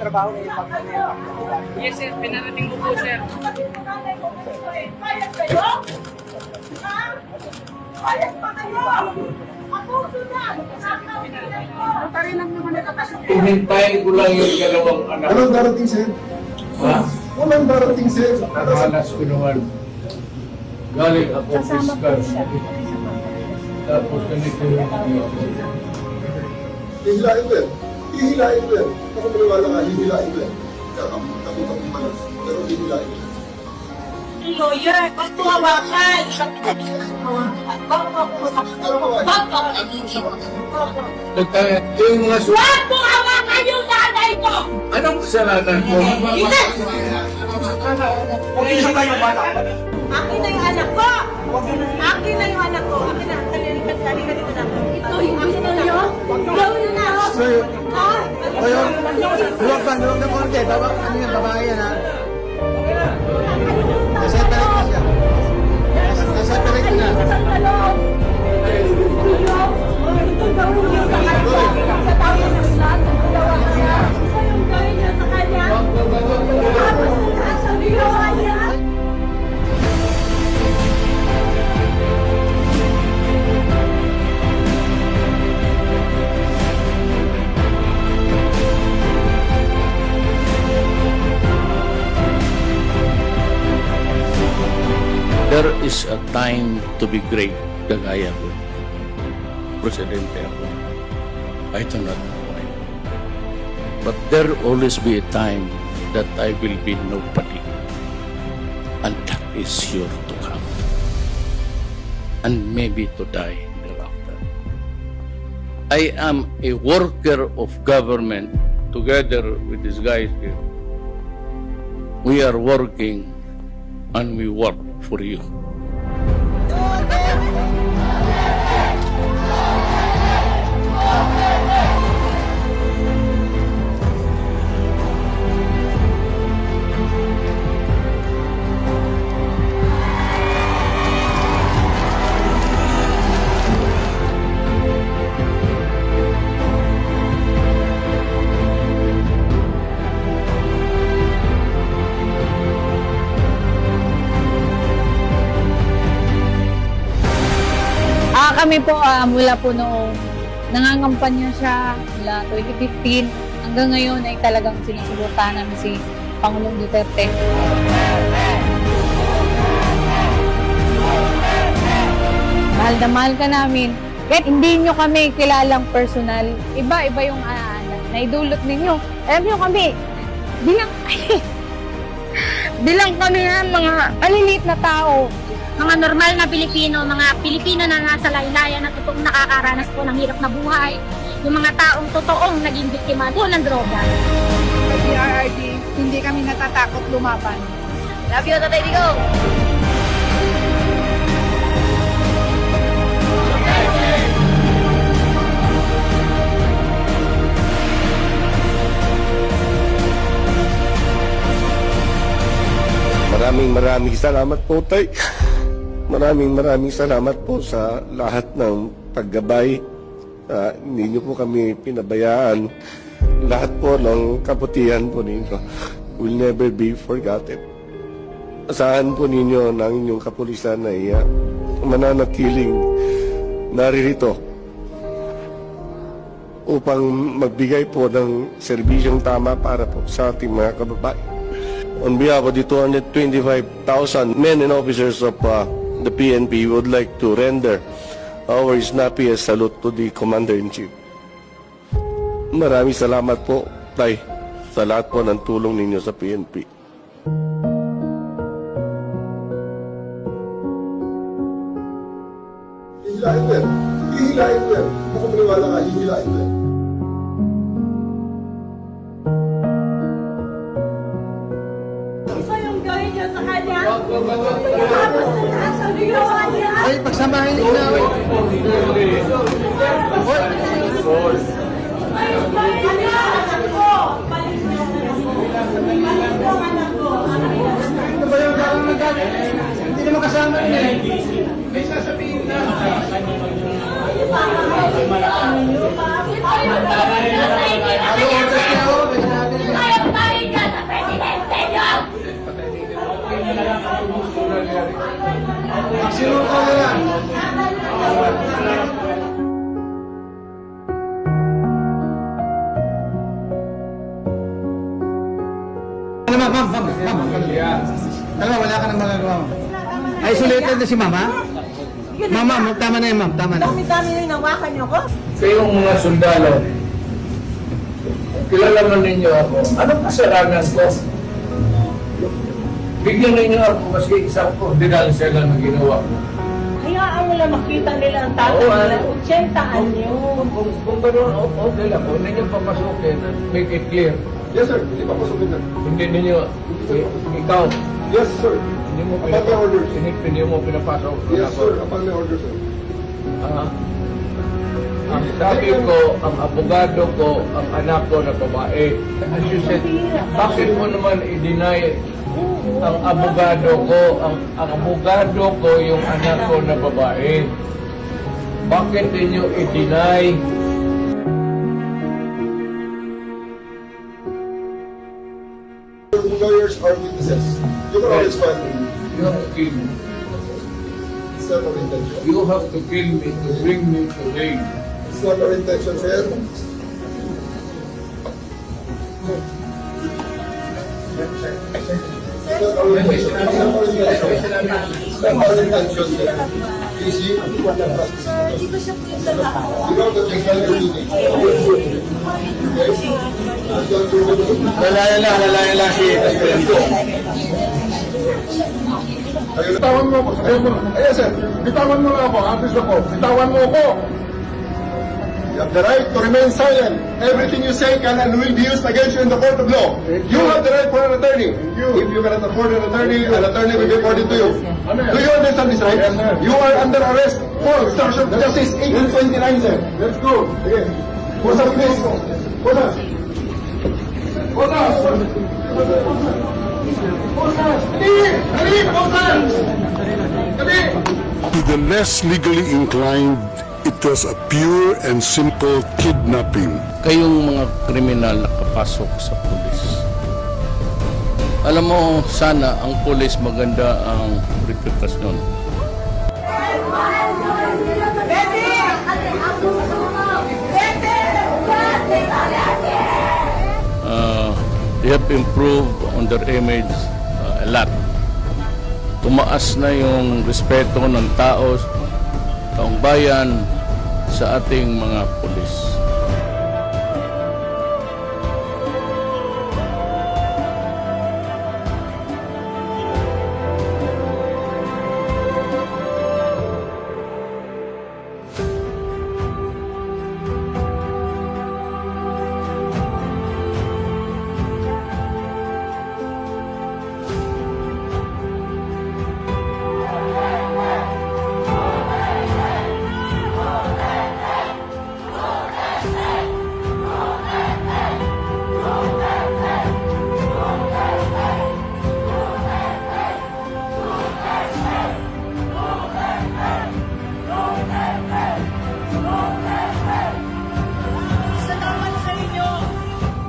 trabaho na yung Yes, sir. Pinarating ko po, sir. Bayad kayo? Ha? Bayad pa kayo? Abuso na! Hihintayin ko lang yung dalawang anak. Walang darating, sir. Ha? Walang darating, sir. Nakalas ko naman. Galing ako fiscal. Tapos ganito yung Hihilain ko yan. Hihilain ko yan. Ako maniwala ka, hihilain ko yan. Takot-takot malas. Pero hihilain ko yan. Lawyer, ba't mo hawakan? yung mga Huwag mo hawakan yung nanay ko! anong kasalanan mo? Hindi! Huwag isa tayo bata. Akin na yung anak ko! Akin na yung anak ko! Akin na! Kalikat dito na. Ito yung gusto nyo? Gawin na! Sir, Ha? Ayun. Huwag na konti. Ano yan, babae yan ha. Separate na siya. Separate na. There is a time to be great, kagaya ko. Presidente ako. I do not know why. But there will always be a time that I will be nobody. And that is sure to come. And maybe to die thereafter. I am a worker of government together with these guys here. We are working and we work for you. Kami po mula po noong nangangampanya siya mula 2015 hanggang ngayon ay talagang sinusuportahan namin si Pangulong Duterte. Mahal na mahal ka namin. Kahit hindi nyo kami kilalang personal, iba-iba yung naidulot ninyo. Alam nyo kami, bilang kami mga maliliit na tao, mga normal na Pilipino, mga Pilipino na nasa laylayan na totoong nakakaranas po ng hirap na buhay, yung mga taong totoong naging biktima doon ng droga. Sa PRRD, hindi kami natatakot lumaban. Love you, Tatay Digo! Maraming salamat po, Tay. Maraming salamat po sa lahat ng paggabay. Hindi niyo po kami pinabayaan. Lahat po ng kabutihan po ninyo will never be forgotten. Asahan po ninyo ng inyong kapulisan ay mananatiling naririto upang magbigay po ng serbisyong tama para po sa ating mga kababayan. On behalf of the 225,000 men and officers of the PNP, we would like to render our snappiest salute to the Commander-in-Chief. Maraming salamat po, Tay, sa lahat po ng tulong ninyo sa PNP. Hihilain ko yan. Hihilain ko yan. Ako maniwala ka, hihilain ko yan. Ay, pagsamahin niyo na. Ito ba yung parang nagagalit? Hindi naman kasama yun eh. May sasabihin na. Ano, order niya ako. May sinabi niya. Sinuko na lang. Ano, ma'am. Dalawa, wala ka nang magagawa mo. Isolated na si mama? Mama, tama na yun, ma'am. Tama na. Dami-dami na inawakan niyo ko. Kayong mga sundalo, kilala mo ninyo ako. Anong kasalanan ko? Bigyan ninyo ako kasi isang ordinansya lang na ginawa ko. Hayaan mo lang makita nila ang tatay Oo, nila. 80 anyo. Kung gano'n, okay lang. Kung ninyo papasukin, make it clear. Yes, sir. Hindi pa pasukin na. Hindi ninyo, ikaw, Yes, sir. hindi mo Upon my orders. hindi mo pinapasok. Yes, sir. Upon my orders, sir. Ang sabi ko, ang abogado ko, ang anak ko na babae. As you said, bakit mo naman i-deny ang abogado ko, ang abogado ko yung anak ko na babae? Bakit ninyo i-deny? Lawyers are witnesses. You can always find me. You have to kill me. It's not our intention. You have to kill me to bring me to Hague. It's not our intention, sir. It's not our intention. It's not our intention. It's not our intention, sir. Please, you want to trust me. Di ba siya po yung lalaki? You know that you're trying to do this. Okay? Don't do it. Lalaya lang si Presidente. Bitawan mo ako. Ayan, sir. Bitawan mo lang ako. Artist ako. Bitawan mo ako. You have the right to remain silent. Everything you say can and will be used against you in the court of law. You have the right for an attorney. If you cannot afford an attorney will be according to you. Do you understand this right? You are under arrest for obstruction of justice 1829, sir. Let's go. Again. What's up, please? What's up? What's up? To the less legally inclined, it was a pure and simple kidnapping. Kayong mga kriminal na kapasok sa pulis. Alam mo, sana ang pulis maganda ang reputasyon. They have improved on their image a lot. Tumaas na yung respeto ng taong bayan sa ating mga pulis.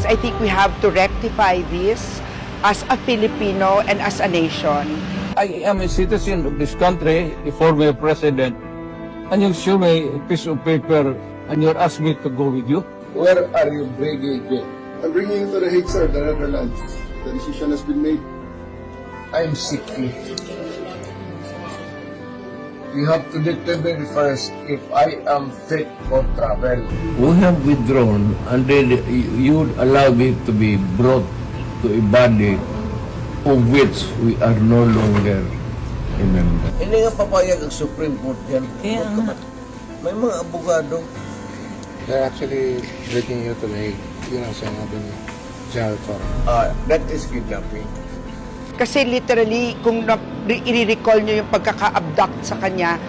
I think we have to rectify this as a Filipino and as a nation. I am a citizen of this country, a former president, and you show me a piece of paper and you ask me to go with you. Where are you bringing it? I'm bringing you to the Hague, sir, the Netherlands. The decision has been made. I'm sickly. You have to determine first if I am fit for travel. We have withdrawn and then you would allow me to be brought to a body of which we are no longer a member. Hindi nga papayag ang Supreme Court yan. Kaya may mga abogado. They're actually bringing you to the yun ang sinabi ni General Torre. That is kidnapping. Kasi literally, kung i-recall nyo yung pagkaka-abduct sa kanya,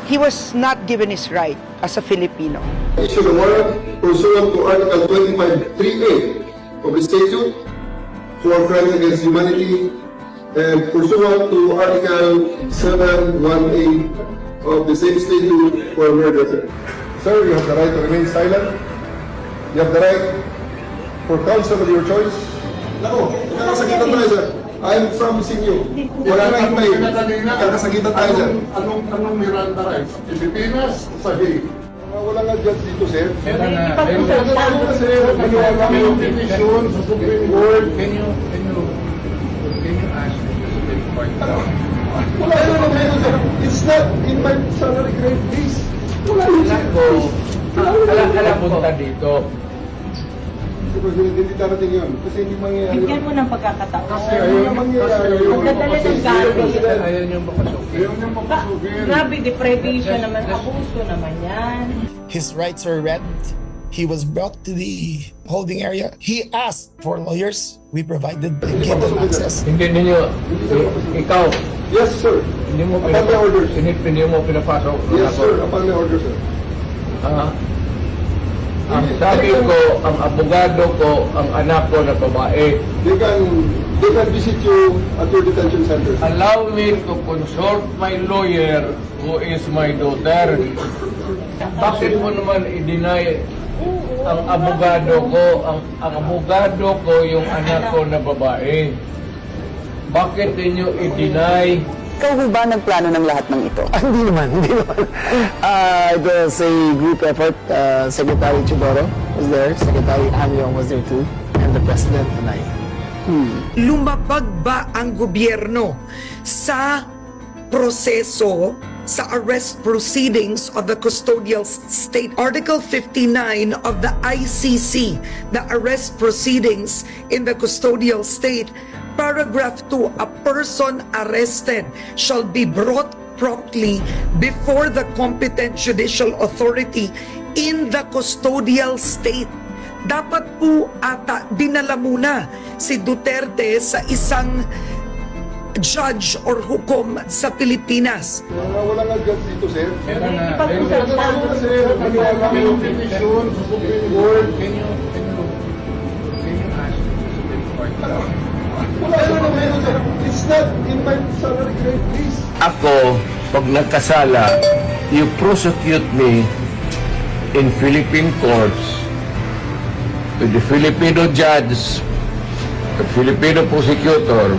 he was not given his right as a Filipino. Issue the warrant pursuant to Article 25(3)(a) of the statute for crimes against humanity and pursuant to Article 7(1)(a) of the same statute for murder. Sir, you have the right to remain silent. You have the right for counsel of your choice. Nako, nakakasakitan tayo, sir. I'm promising you. Wala na hintay. Kakasagitan tayo dyan. Anong Miranda rights? Pilipinas o sa Hague? Wala nga judge dito, sir. Meron na. Wala sir. Maniwala mo yung decision sa Supreme Court. Can you ask the Supreme Court? Wala na meron, sir. It's not in my salary grade list. Wala yun, sir. Alam punta dito. Sir President, hindi darating yun. Kasi hindi mangyayari. Bigyan mo ng pagkakataon. Kasi ayaw na mangyayari yun. Magdadala ng gamit. Ayaw niyong makasukin. Ayaw niya mapasugin. Grabe, deprivation naman. Abuso naman yan. His rights were read. He was brought to the holding area. He asked for lawyers. We provided and gave them access. Hindi ninyo, ikaw, Yes, sir. hindi mo Upon my orders. hindi mo pinapasok. Yes, sir. Upon my orders, sir. Ang sabi ko, ang abogado ko, ang anak ko na babae, They can visit you at your detention center. allow me to consult my lawyer who is my daughter. Bakit mo naman i-deny ang abogado ko, ang abogado ko yung anak ko na babae? Bakit ninyo i-deny? Ikaw ho ba nagplano ng lahat ng ito? Hindi naman. It was a group effort. Secretary Chuboro was there. Secretary Amiong was there too. And the President and I. Lumabag ba ang gobyerno sa proseso sa arrest proceedings of the custodial state? Article 59 of the ICC, the arrest proceedings in the custodial state, paragraph 2, a person arrested shall be brought promptly before the competent judicial authority in the custodial state. Dapat po ata dinala muna si Duterte sa isang judge or hukom sa Pilipinas. Wala nga judge dito, sir. Meron na. Wala, sir. Maniwala mo yung decision sa Supreme Court. Can you ask the Supreme Court? Wala na meron, sir. It's not in my salary grade list. Ako, pag nagkasala, you prosecute me in Philippine courts with the Filipino judge, the Filipino prosecutor,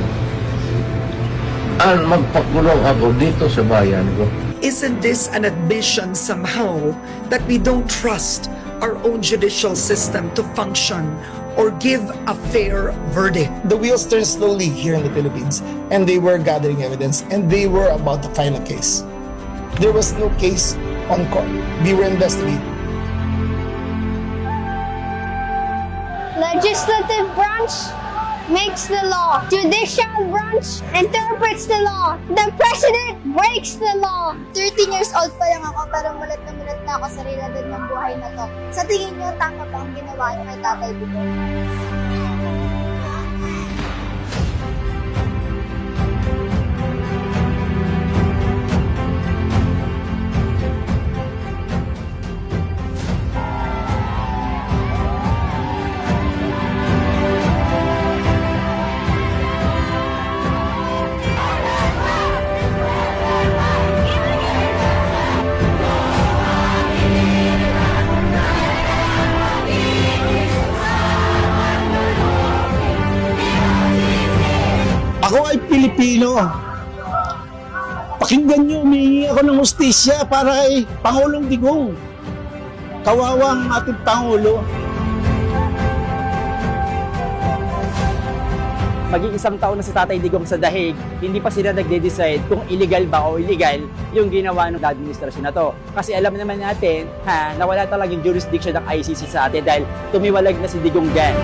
at magpakulong ako dito sa bayan ko. Isn't this an admission somehow that we don't trust our own judicial system to function or give a fair verdict? The wheels turned slowly here in the Philippines, and they were gathering evidence, and they were about to file a case. There was no case on court. We were investigating. Legislative branch makes the law. Judicial branch interprets the law. The president breaks the law. 13 years old pa lang ako, pero mulat na ako sa realidad ng buhay na to. Sa tingin niyo, tama ba ang ginawa niyo kay Tatay Digong? Ako ay Pilipino. Pakinggan niyo, humingi ako ng hustisya para kay Pangulong Digong. Kawawang ating Pangulo. Maging isang taon na si Tatay Digong sa dahig, hindi pa sila nagde-decide kung illegal ba o illegal yung ginawa ng administrasyon na to. Kasi alam naman natin na wala talagang jurisdiction ng ICC sa atin dahil tumiwalag na si Digong Gan.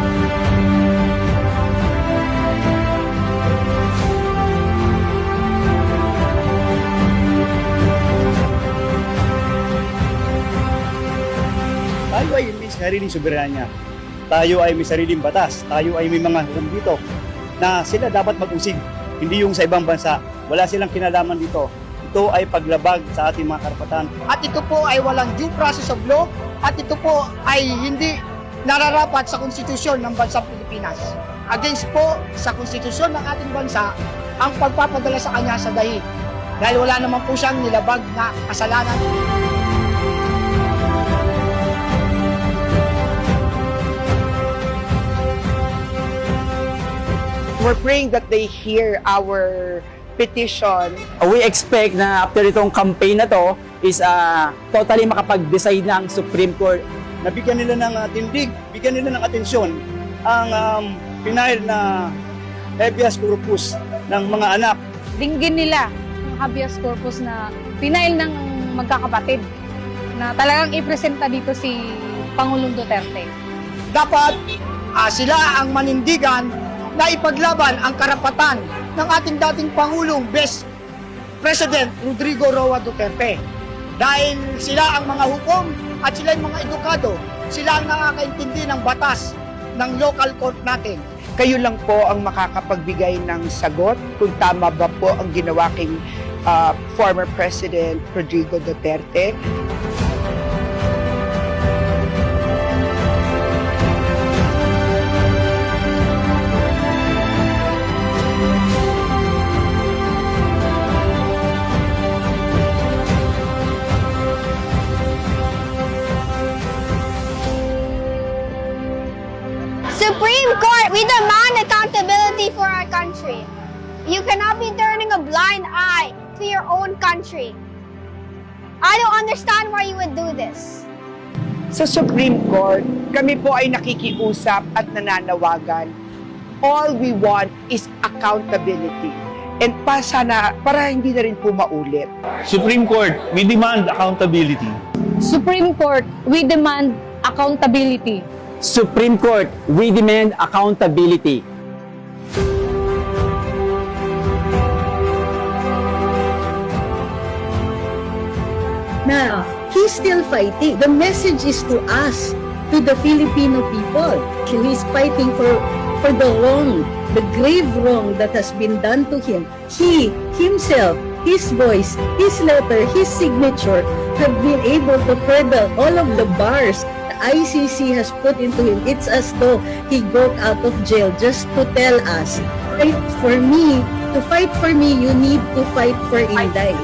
Tayo ay may sariling soberanya. Tayo ay may sariling batas. Tayo ay may mga hukom dito na sila dapat mag-usig. Hindi yung sa ibang bansa. Wala silang kinalaman dito. Ito ay paglabag sa ating mga karapatan. At ito po ay walang due process of law. At ito po ay hindi nararapat sa konstitusyon ng bansang Pilipinas. Against po sa konstitusyon ng ating bansa ang pagpapadala sa kanya sa dahig. Dahil wala naman po siyang nilabag na kasalanan. We're We're praying that they hear our petition. We expect na after itong campaign na to is totally makapag-decide ng Supreme Court. Nabigyan nila ng tindig, bigyan nila ng atensyon ang pinail na habeas corpus ng mga anak. Dinggin nila ang habeas corpus na pinail ng magkakapatid na talagang ipresenta dito si Pangulong Duterte. Dapat sila ang manindigan na ipaglaban ang karapatan ng ating dating Pangulong Best President Rodrigo Roa Duterte. Dahil sila ang mga hukom at sila ang mga edukado, sila ang nakakaintindi ng batas ng local court natin. Kayo lang po ang makakapagbigay ng sagot kung tama ba po ang ginawa kay former President Rodrigo Duterte. Supreme Court, we demand accountability for our country. You cannot be turning a blind eye to your own country. I don't understand why you would do this. Sa Supreme Court, kami po ay nakikiusap at nananawagan. All we want is accountability. And sana, para hindi na rin po maulit. Supreme Court, we demand accountability. Supreme Court, we demand accountability. Supreme Court, we demand accountability. Na he's still fighting. The message is to us, to the Filipino people. He's fighting for the wrong, the grave wrong that has been done to him. He, himself, his voice, his letter, his signature have been able to curdle all of the bars the ICC has put into him. It's as though he got out of jail just to tell us, fight for me. To fight for me, you need to fight for Inday.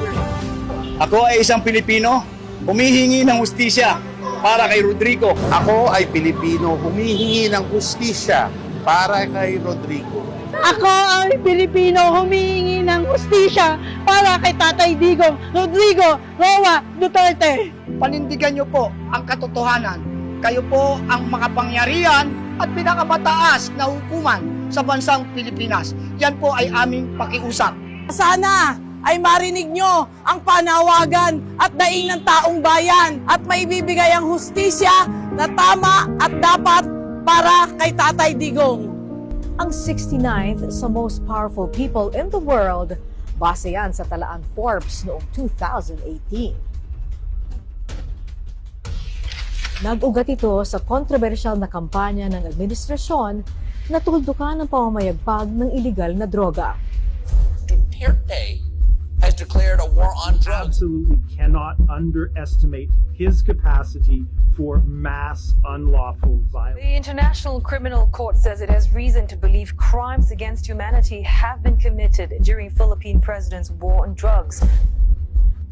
Ako ay isang Pilipino, humihingi ng hustisya para kay Rodrigo. Ako ay Pilipino, humihingi ng hustisya para kay Rodrigo. Ako ay Pilipino, humihingi ng hustisya para kay Tatay Digong Rodrigo Roa Duterte. Panindigan niyo po ang katotohanan. Kayo po ang makapangyarihan at pinakamataas na hukuman sa bansang Pilipinas. Yan po ay aming pakiusap. Sana ay marinig nyo ang panawagan at daing ng taong bayan at maibibigay ang hustisya na tama at dapat para kay Tatay Digong. Ang 69th sa most powerful people in the world, base yan sa talaan Forbes noong 2018. Nag-ugat ito sa kontrobersyal na kampanya ng administrasyon na tuldukan ang pamamayagpag ng iligal na droga. Duterte has declared a war on drugs. Absolutely cannot underestimate his capacity for mass unlawful violence. The International Criminal Court says it has reason to believe crimes against humanity have been committed during Philippine President's war on drugs.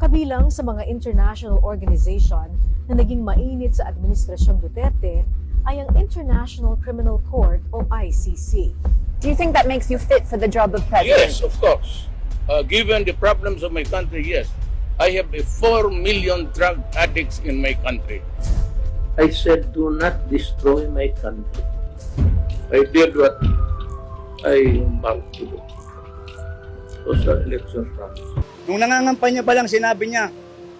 Kabilang sa mga international organization na naging mainit sa Administrasyon Duterte ay ang International Criminal Court o ICC. Do you think that makes you fit for the job of president? Yes, of course. Given the problems of my country, yes. I have 4 million drug addicts in my country. I said, do not destroy my country. I did what I marked to do. It was the election promise. Nung nangangampanya pa lang, sinabi niya,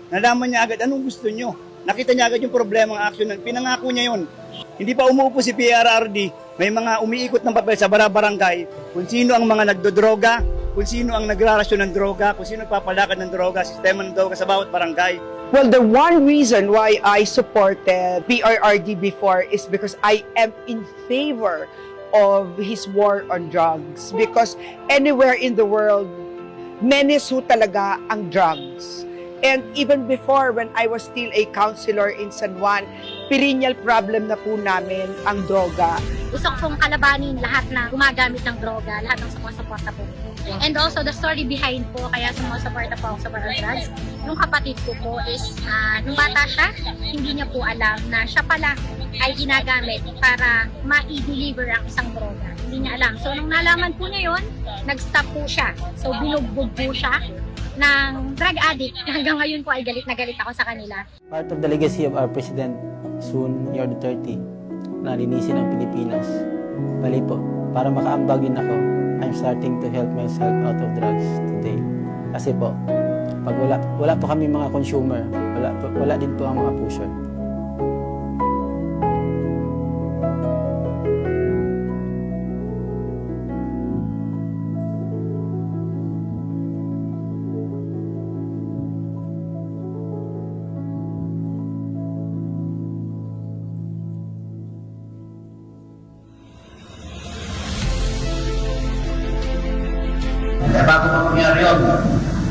nalaman niya agad, anong gusto niyo? Nakita niya agad yung problema ng action. Pinangako niya yun. Hindi pa umuupo si PRRD, may mga umiikot ng papel sa barangay kung sino ang mga nagdodroga, kung sino ang nagrarasyon ng droga, kung sino nagpapalakad ng droga, sistema ng droga sa bawat barangay. Well, the one reason why I supported PRRD before is because I am in favor of his war on drugs. Because anywhere in the world, menace ho talaga ang drugs. And even before, when I was still a counselor in San Juan, perennial problem na po namin ang droga. Gusto kong kalabanin lahat na gumagamit ng droga, lahat ng sumusuporta po. And also, the story behind po, kaya sumusuporta po ako sa war on drugs, yung kapatid ko po is, nung bata siya, hindi niya po alam na siya pala ay ginagamit para ma-deliver ang isang droga. Hindi niya alam. So, nung nalaman po niya yun, nag-stop po siya. So, binugbog po siya ng drug addict. Hanggang ngayon po ay galit na galit ako sa kanila. Part of the legacy of our President, soon, Mayor Duterte, na linisin ang Pilipinas. Bali po, para makaambag din ako, I'm starting to help myself out of drugs today. Kasi po, pag wala po kami mga consumer, wala din po ang mga pusher. Bago pa mangyari yun,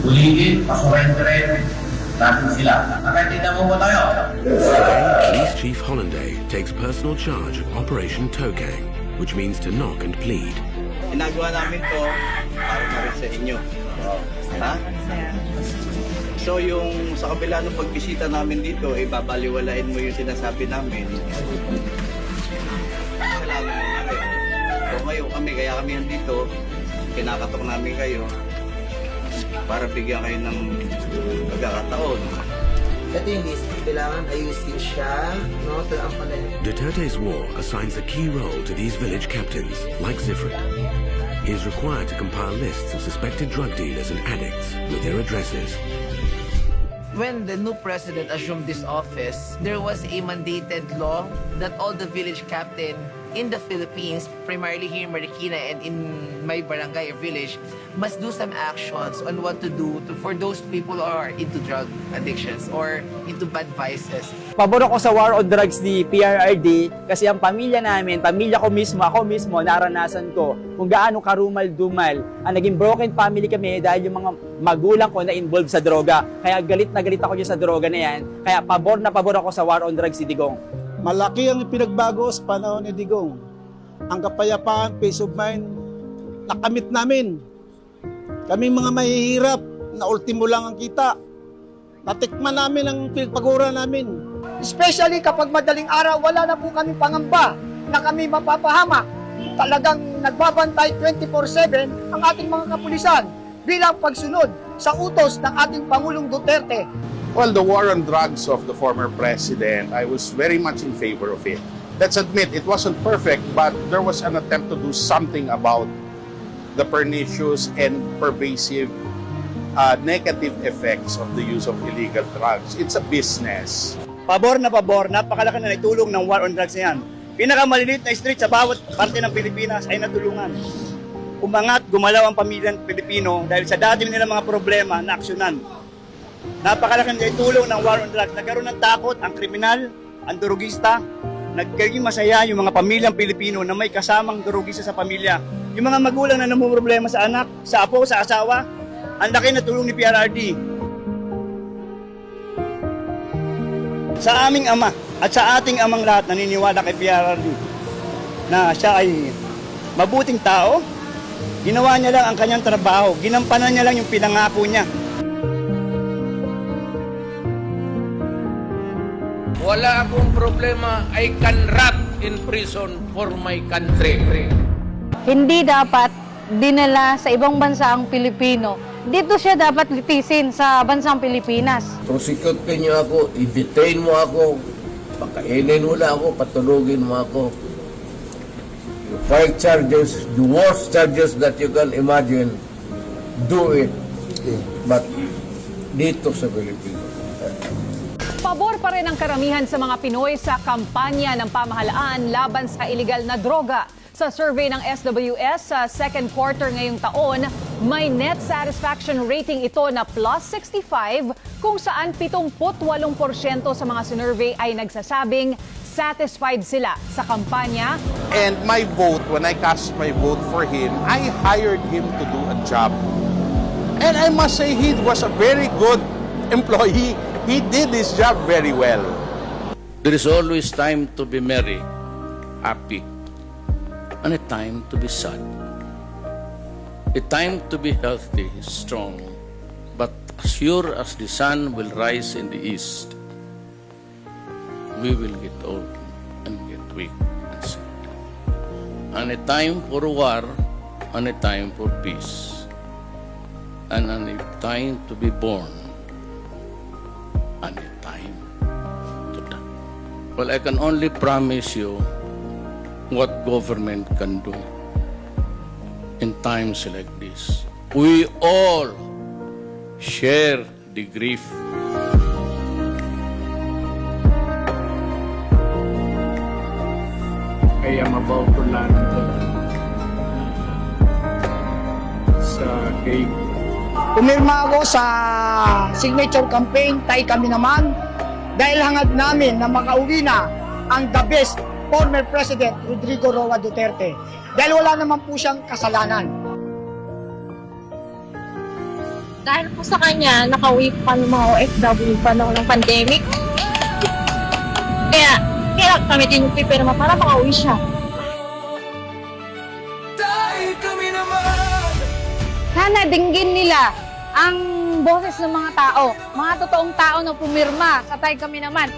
ulitin, pasurrendere natin sila. Nakaintindihan mo ba tayo? Police Chief Hollanday takes personal charge of Operation Tokang, which means to knock and plead. Ginagawa namin to para na rin sa inyo. Ha? So yung sa kabila ng pagbisita namin dito, babaliwalain mo yung sinasabi namin. Kailangan mo na rin. So ngayon kami, kaya kami nandito, kinakatok namin kayo para bigyan kayo ng pagkakataon. Ito yung list, kailangan ayusin siya, no? Duterte's war assigns a key role to these village captains, like Zifrid. He is required to compile lists of suspected drug dealers and addicts with their addresses. When the new president assumed this office, there was a mandated law that all the village captain in the Philippines, primarily here in Marikina and in my barangay or village, must do some actions on what to do for those people who are into drug addictions or into bad vices. Pabor ako sa war on drugs ni PRRD kasi ang pamilya namin, pamilya ko mismo, ako mismo, naranasan ko kung gaano karumal-dumal ang naging broken family kami dahil yung mga magulang ko na involved sa droga. Kaya galit na galit ako dyan sa droga na yan. Kaya pabor na pabor ako sa war on drugs ni Digong. Malaki ang pinagbago sa panahon ni Digong. Ang kapayapaan, peace of mind, nakamit namin. Kaming mga mahihirap, na ultimo lang ang kita. Natikman namin ang pinagpagura namin. Especially kapag madaling araw, wala na po kami pangamba na kami mapapahamak. Talagang nagbabantay 24/7 ang ating mga kapulisan bilang pagsunod sa utos ng ating Pangulong Duterte. Well, the war on drugs of the former president, I was very much in favor of it. Let's admit, it wasn't perfect, but there was an attempt to do something about the pernicious and pervasive negative effects of the use of illegal drugs. It's a business. Pabor, napakalaki na naitulong ng war on drugs na yan. Pinakamaliliit na street sa bawat parte ng Pilipinas ay natulungan. Umangat, gumalaw ang pamilyang Pilipino dahil sa dati nilang mga problema na aksyonan. Napakalaking naitulong ng war on drugs. Nagkaroon ng takot ang kriminal, ang drogista. Nagkaroon masaya yung mga pamilyang Pilipino na may kasamang drogista sa pamilya. Yung mga magulang na namumroblema sa anak, sa apo, sa asawa, ang laki na tulong ni PRRD. Sa aming ama at sa ating amang lahat naniniwala kay PRRD na siya ay mabuting tao. Ginawa niya lang ang kanyang trabaho. Ginampanan niya lang yung pinangako niya. Wala akong problema. I can rot in prison for my country. Hindi dapat dinala sa ibang bansa ang Pilipino. Dito siya dapat litisin sa bansang Pilipinas. Prosecute niyo ako, i-detain mo ako, pakainin mo na ako, patulugin mo ako. You file charges, the worst charges that you can imagine, do it. But dito sa Pilipinas. Pabor pa rin ang karamihan sa mga Pinoy sa kampanya ng pamahalaan laban sa iligal na droga. Sa survey ng SWS sa second quarter ngayong taon, may net satisfaction rating ito na plus 65 kung saan 78% sa mga sinurvey ay nagsasabing satisfied sila sa kampanya. And my vote, when I cast my vote for him, I hired him to do a job. And I must say he was a very good employee. He did his job very well. There is always time to be merry, happy, and a time to be sad. A time to be healthy, strong, but as sure as the sun will rise in the east, we will get old and get weak and sick. And a time for war, and a time for peace, and a time to be born, and a time to die. Well, I can only promise you what government can do in times like this. We all share the grief. I am about to land sa cave. Pumirma ako sa signature campaign, Tay Kami Naman, dahil hangad namin na makauwi na ang the best former President Rodrigo Roa Duterte. Dahil wala naman po siyang kasalanan. Dahil po sa kanya, nakauwi pa ng mga OFW pa ng pandemic. Kaya kami tinutipirma para makauwi siya. Sana dinggin nila ang boses ng mga tao, mga totoong tao na pumirma sa Tay Kami Naman.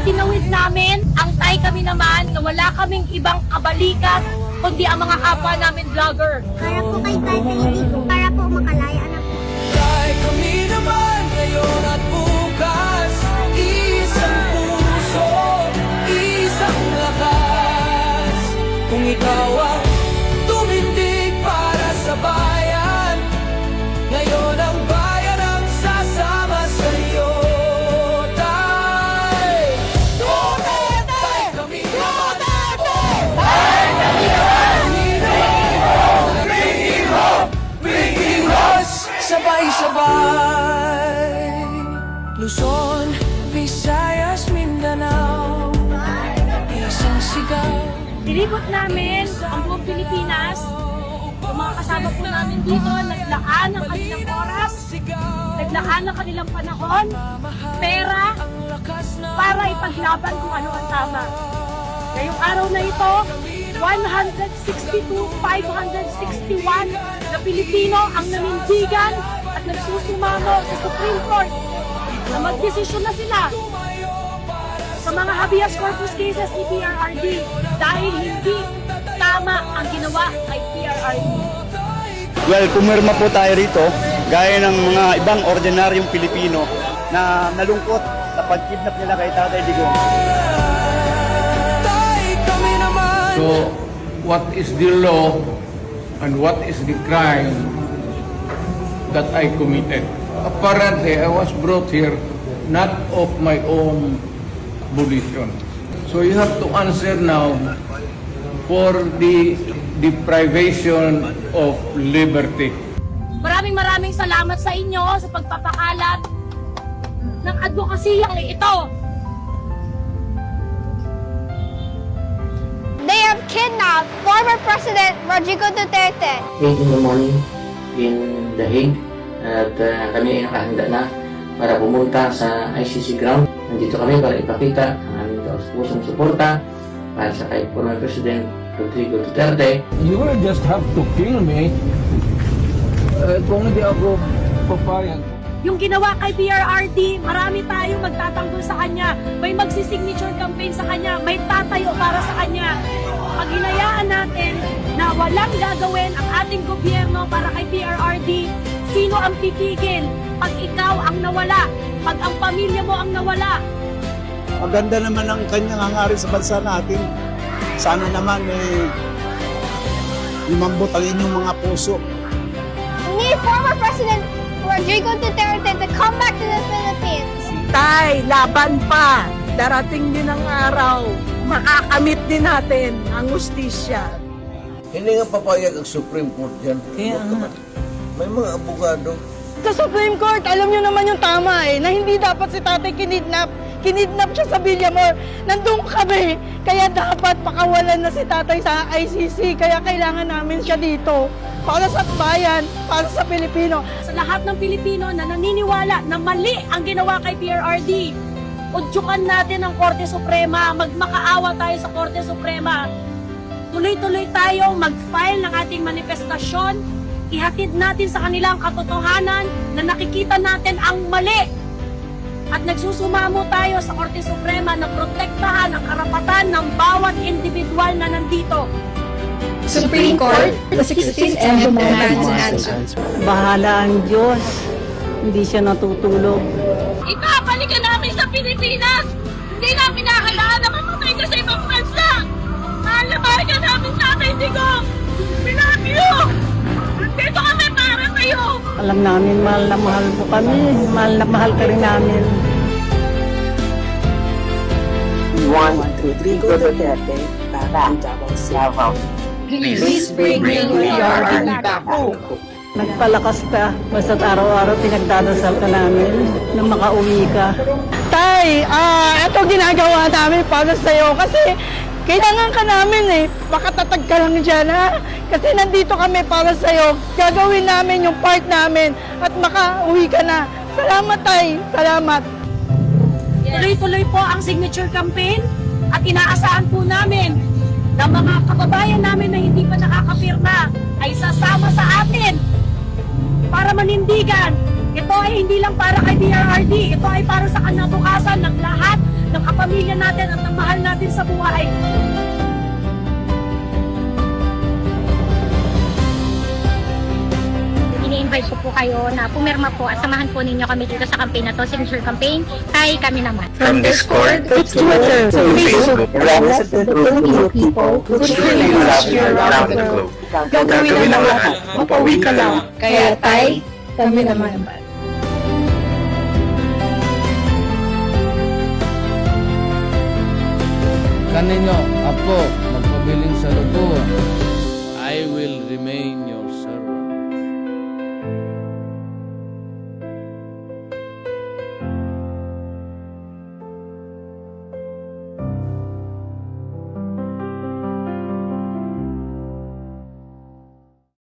Tinawid namin ang Tay Kami Naman na wala kaming ibang kabalikat kundi ang mga kapwa namin vlogger. Para po kay Tay, hindi po para po makalaya na po. Tay Kami Naman ngayon at bukas, isang puso, isang lakas. Kung ikaw ang tumindig para sa bayan, ngayon ang bayan ang sasama sa iyo. Tay Duterte! Tay Kami Naman! Tay Kami Naman! Bringing hope! Bringing hope! Sabay-sabay Luzon, Visayas, Mindanao, isang sigaw. Nilibot namin ang buong Pilipinas. Yung mga kasama po namin dito, naglaan ng kanilang oras, naglaan ng kanilang panahon, pera, para ipaglaban kung ano ang tama. Ngayong araw na ito, 162,561 na Pilipino ang nanindigan at nagsusumamo sa Supreme Court na magdesisyon na sila sa mga habeas corpus cases ni PRRD dahil hindi tama ang ginawa kay PRRD. Well, pumirma po tayo rito, gaya ng mga ibang ordinaryong Pilipino na nalungkot sa pagkidnap nila kay Tatay Digong. So, what is the law and what is the crime that I committed? Apparently, I was brought here not of my own volition. So you have to answer now for the deprivation of liberty. Maraming salamat sa inyo sa pagpapakalat ng advokasiyang ito. They have kidnapped former President Rodrigo Duterte. 8 in the morning in The Hague at kami ay nakahanda na para pumunta sa ICC ground. Nandito kami para ipakita ang aming pusong suporta para sa kay former President Rodrigo Duterte. You will just have to kill me kung hindi ako papayag. Yung ginawa kay PRRD, marami tayong magtatanggol sa kanya. May magsisignature campaign sa kanya. May tatayo para sa kanya. Pag hinayaan natin na walang gagawin ang ating gobyerno para kay PRRD, sino ang titigil? Pag ikaw ang nawala, pag ang pamilya mo ang nawala. Maganda naman ang kanyang hangarin sa bansa natin. Sana naman lumambot ang inyong mga puso. We need former President Rodrigo Duterte to come back to the Philippines. Tay, laban pa. Darating din ang araw. Makakamit din natin ang hustisya. Hindi nga papayag ang Supreme Court dyan. Kaya nga. May mga abogado. Sa Supreme Court, alam nyo naman yung tama na hindi dapat si tatay kinidnap. Kinidnap siya sa Villamor. Nandun kami. Kaya dapat pakawalan na si tatay sa ICC. Kaya kailangan namin siya dito. Para sa bayan, para sa Pilipino. Sa lahat ng Pilipino na naniniwala na mali ang ginawa kay PRRD, udyukan natin ang Korte Suprema, magmakaawa tayo sa Korte Suprema. Tuloy-tuloy tayo mag-file ng ating manifestasyon, ihatid natin sa kanila ang katotohanan na nakikita natin ang mali at nagsusumamo tayo sa Korte Suprema na protektahan ang karapatan ng bawat individual na nandito. Supreme Court, the 16th and demands an answer. Bahala ang Diyos. Hindi siya natutulog. Ibabalikan namin sa Pilipinas! Hindi namin nakalaan na mamatay ka sa ibang bansa! Mahal na mahal ka namin, Tatay Digong! We love you! Dito kami para sa'yo! Alam namin, mahal na mahal mo kami. Mahal na mahal ka rin namin. 1, 2, 3, go Duterte, para ang Davao. Please bring PRRD back home. Nagpalakas ka. Basta't araw-araw pinagdadasal ka namin na makauwi ka. Tay, ito ginagawa namin para sa'yo kasi kailangan ka namin eh. Makatatag ka lang dyan ha. Kasi nandito kami para sa'yo. Gagawin namin yung part namin at makauwi ka na. Salamat tay. Salamat. Tuloy-tuloy po ang signature campaign at inaasahan po namin na mga kababayan namin na hindi pa nakakapirma ay sasama sa atin para manindigan. Ito ay hindi lang para kay PRRD, ito ay para sa kinabukasan ng lahat ng kapamilya natin at ng mahal natin sa buhay. Ini-invite ko po kayo na pumirma po at samahan po ninyo kami dito sa campaign na to, signature campaign, kay kami naman. From Discord to Twitter to Facebook, represent the Filipino people who truly love you around the globe. Gagawin ang lahat, mapawi ka lang. Kaya tay, kami naman. Kanino, Apo, magpabiling saludo. I will remain your